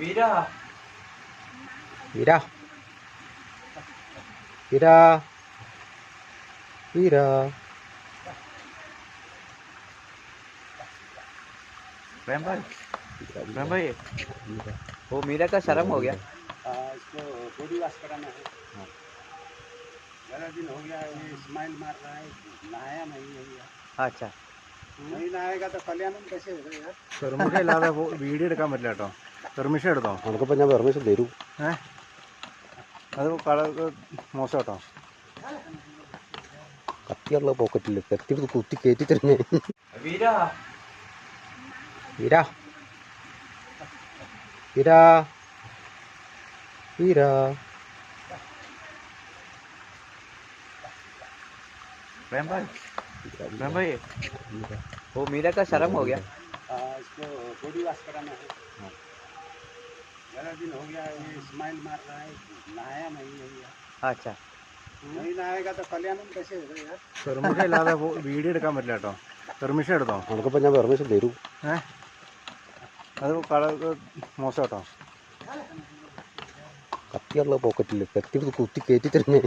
വീരാ വീരാ വീരാ വീരാ प्रेम भाई वो मीरा का शर्म हो गया। इसको बॉडी वॉश कराना है। हाँ। ज़्यादा दिन हो गया ये स्माइल मार रहा है, नहाया नहीं है यार। अच्छा नहीं नहाएगा तो कल्याण कैसे होगा यार। പെർമിഷൻ ഇല്ലാതെ വീഡിയോ എടുക്കാൻ പറ്റില്ല കേട്ടോ. പെർമിഷൻ എടുത്തോ? നമുക്കിപ്പോൾ ഞാൻ പെർമിഷൻ തരൂ. അത് മോശം കേട്ടോ. കത്തിയുള്ള പോക്കറ്റിൽ കത്തി കുത്തി കയറ്റി തന്നെ. വീരാ വീരാ വീരാ വീരാ प्रेम भाई वो मीरा का शर्म हो गया। इसको बॉडी वॉश कराना है। हाँ। ज़्यादा दिन हो गया ये स्माइल मार रहा है, नहाया नहीं है यार। अच्छा नहीं नहाएगा तो कल्याण कैसे होगा यार। പെർമിഷൻ ഇല്ലാതെ വീഡിയോ എടുക്കാൻ പറ്റില്ല കേട്ടോ. പെർമിഷൻ എടുത്തോ? നമുക്കിപ്പോൾ ഞാൻ പെർമിഷൻ തരൂ. അത് മോശം കേട്ടോ. കത്തിയുള്ള പോക്കറ്റിൽ കത്തി കുത്തി കയറ്റി തന്നെ.